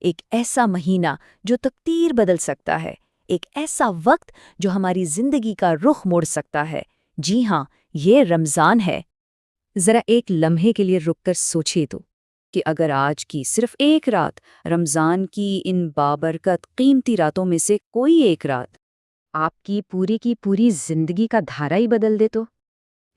ایک ایسا مہینہ جو تقدیر بدل سکتا ہے، ایک ایسا وقت جو ہماری زندگی کا رخ موڑ سکتا ہے۔ جی ہاں، یہ رمضان ہے۔ ذرا ایک لمحے کے لیے رک کر سوچیے تو کہ اگر آج کی صرف ایک رات رمضان کی ان بابرکت قیمتی راتوں میں سے کوئی ایک رات آپ کی پوری زندگی کا دھارا ہی بدل دے تو؟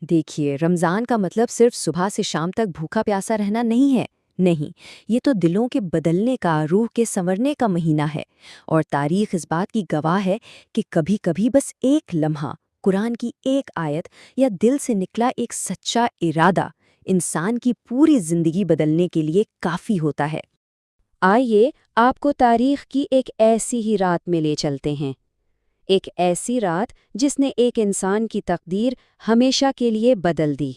دیکھیے، رمضان کا مطلب صرف صبح سے شام تک بھوکا پیاسا رہنا نہیں ہے، نہیں، یہ تو دلوں کے بدلنے کا، روح کے سنورنے کا مہینہ ہے۔ اور تاریخ اس بات کی گواہ ہے کہ کبھی کبھی بس ایک لمحہ، قرآن کی ایک آیت یا دل سے نکلا ایک سچا ارادہ انسان کی پوری زندگی بدلنے کے لیے کافی ہوتا ہے۔ آئیے آپ کو تاریخ کی ایک ایسی ہی رات میں لے چلتے ہیں، ایک ایسی رات جس نے ایک انسان کی تقدیر ہمیشہ کے لیے بدل دی۔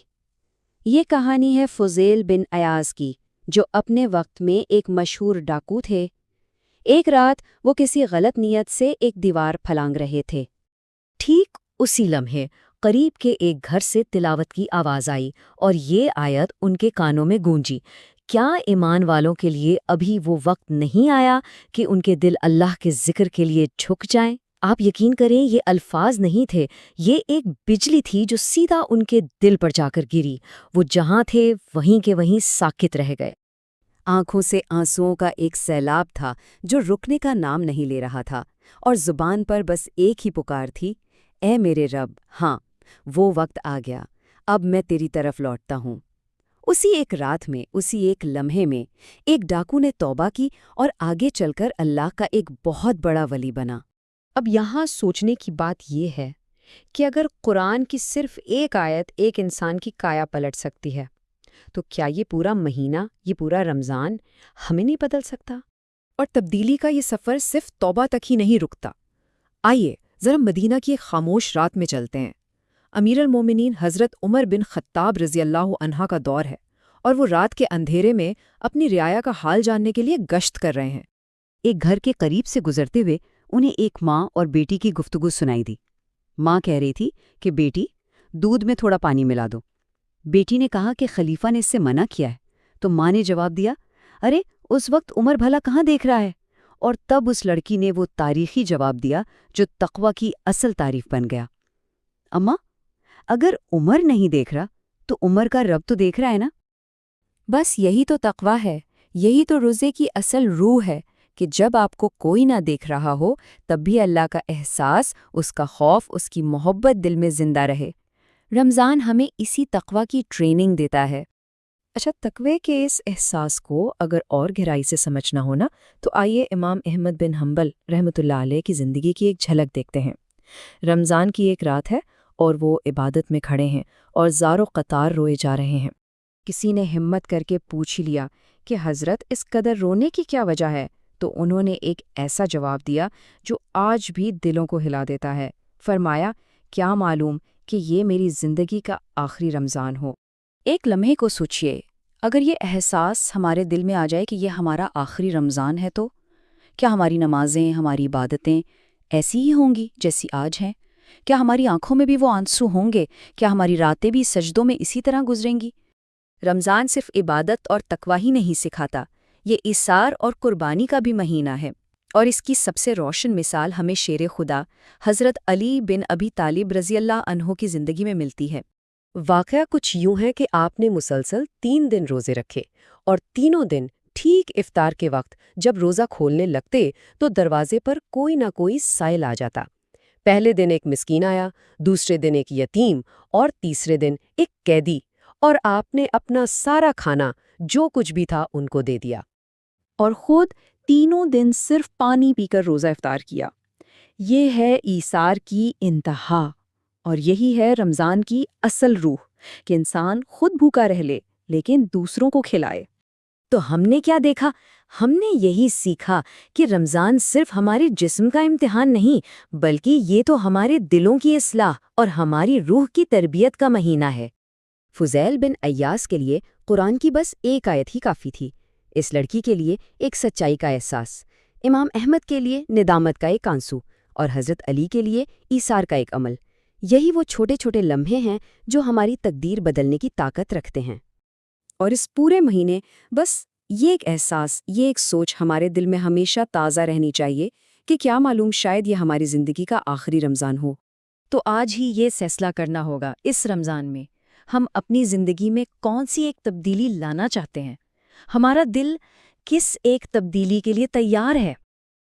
یہ کہانی ہے فضیل بن عیاض کی، جو اپنے وقت میں ایک مشہور ڈاکو تھے۔ ایک رات وہ کسی غلط نیت سے ایک دیوار پھلانگ رہے تھے۔ ٹھیک اسی لمحے قریب کے ایک گھر سے تلاوت کی آواز آئی اور یہ آیت ان کے کانوں میں گونجی: کیا ایمان والوں کے لیے ابھی وہ وقت نہیں آیا کہ ان کے دل اللہ کے ذکر کے لیے جھک جائیں؟ آپ یقین کریں، یہ الفاظ نہیں تھے، یہ ایک بجلی تھی جو سیدھا ان کے دل پر جا کر گری۔ وہ جہاں تھے وہیں کے وہیں ساکت رہ گئے۔ آنکھوں سے آنسوؤں کا ایک سیلاب تھا جو رکنے کا نام نہیں لے رہا تھا، اور زبان پر بس ایک ہی پکار تھی: اے میرے رب، ہاں، وہ وقت آ گیا، اب میں تیری طرف لوٹتا ہوں۔ اسی ایک رات میں، اسی ایک لمحے میں، ایک ڈاکو نے توبہ کی اور آگے چل کر اللہ کا ایک بہت بڑا ولی بنا۔ اب یہاں سوچنے کی بات یہ ہے کہ اگر قرآن کی صرف ایک آیت ایک انسان کی کایا پلٹ سکتی ہے، تو کیا یہ پورا مہینہ، یہ پورا رمضان ہمیں نہیں بدل سکتا؟ اور تبدیلی کا یہ سفر صرف توبہ تک ہی نہیں رکتا۔ آئیے ذرا مدینہ کی ایک خاموش رات میں چلتے ہیں۔ امیر المومنین حضرت عمر بن خطاب رضی اللہ عنہ کا دور ہے، اور وہ رات کے اندھیرے میں اپنی رعایا کا حال جاننے کے لیے گشت کر رہے ہیں۔ ایک گھر کے قریب سے گزرتے ہوئے انہیں ایک ماں اور بیٹی کی گفتگو سنائی دی۔ ماں کہہ رہی تھی کہ بیٹی، دودھ میں تھوڑا پانی ملا دو۔ بیٹی نے کہا کہ خلیفہ نے اس سے منع کیا ہے، تو ماں نے جواب دیا: ارے اس وقت عمر بھلا کہاں دیکھ رہا ہے؟ اور تب اس لڑکی نے وہ تاریخی جواب دیا جو تقوی کی اصل تعریف بن گیا: اماں، اگر عمر نہیں دیکھ رہا تو عمر کا رب تو دیکھ رہا ہے نا؟ بس یہی تو تقوی ہے، یہی تو روزے کی اصل روح ہے کہ جب آپ کو کوئی نہ دیکھ رہا ہو تب بھی اللہ کا احساس، اس کا خوف، اس کی محبت دل میں زندہ رہے۔ رمضان ہمیں اسی تقوی کی ٹریننگ دیتا ہے۔ اچھا، تقوی کے اس احساس کو اگر اور گہرائی سے سمجھنا ہونا تو آئیے امام احمد بن حنبل رحمۃ اللہ علیہ کی زندگی کی ایک جھلک دیکھتے ہیں۔ رمضان کی ایک رات ہے اور وہ عبادت میں کھڑے ہیں اور زار و قطار روئے جا رہے ہیں۔ کسی نے ہمت کر کے پوچھ ہی لیا کہ حضرت، اس قدر رونے کی کیا وجہ ہے؟ تو انہوں نے ایک ایسا جواب دیا جو آج بھی دلوں کو ہلا دیتا ہے۔ فرمایا: کیا معلوم کہ یہ میری زندگی کا آخری رمضان ہو۔ ایک لمحے کو سوچئے، اگر یہ احساس ہمارے دل میں آ جائے کہ یہ ہمارا آخری رمضان ہے تو کیا ہماری نمازیں، ہماری عبادتیں ایسی ہی ہوں گی جیسی آج ہیں؟ کیا ہماری آنکھوں میں بھی وہ آنسو ہوں گے؟ کیا ہماری راتیں بھی سجدوں میں اسی طرح گزریں گی؟ رمضان صرف عبادت اور تقوی ہی نہیں سکھاتا، یہ ایثار اور قربانی کا بھی مہینہ ہے۔ اور اس کی سب سے روشن مثال ہمیں شیر خدا حضرت علی بن ابی طالب رضی اللہ عنہ کی زندگی میں ملتی ہے۔ واقعہ کچھ یوں ہے کہ آپ نے مسلسل 3 دن روزے رکھے، اور تینوں دن ٹھیک افطار کے وقت جب روزہ کھولنے لگتے تو دروازے پر کوئی نہ کوئی سائل آ جاتا۔ پہلے دن ایک مسکین آیا، دوسرے دن ایک یتیم، اور تیسرے دن ایک قیدی، اور آپ نے اپنا سارا کھانا جو کچھ بھی تھا ان کو دے دیا، اور خود تینوں دن صرف پانی پی کر روزہ افطار کیا۔ یہ ہے ایثار کی انتہا، اور یہی ہے رمضان کی اصل روح، کہ انسان خود بھوکا رہ لے لیکن دوسروں کو کھلائے۔ تو ہم نے کیا دیکھا؟ ہم نے یہی سیکھا کہ رمضان صرف ہمارے جسم کا امتحان نہیں، بلکہ یہ تو ہمارے دلوں کی اصلاح اور ہماری روح کی تربیت کا مہینہ ہے۔ فضیل بن عیاض کے لیے قرآن کی بس ایک آیت ہی کافی تھی، اس لڑکی کے لیے ایک سچائی کا احساس، امام احمد کے لیے ندامت کا ایک آنسو، اور حضرت علی کے لیے ایثار کا ایک عمل۔ یہی وہ چھوٹے چھوٹے لمحے ہیں جو ہماری تقدیر بدلنے کی طاقت رکھتے ہیں۔ اور اس پورے مہینے بس یہ ایک احساس، یہ ایک سوچ ہمارے دل میں ہمیشہ تازہ رہنی چاہیے کہ کیا معلوم شاید یہ ہماری زندگی کا آخری رمضان ہو۔ تو آج ہی یہ فیصلہ کرنا ہوگا اس رمضان میں ہم اپنی زندگی میں کون سی ایک تبدیلی لانا چاہتے ہیں۔ ہمارا دل کس ایک تبدیلی کے لیے تیار ہے؟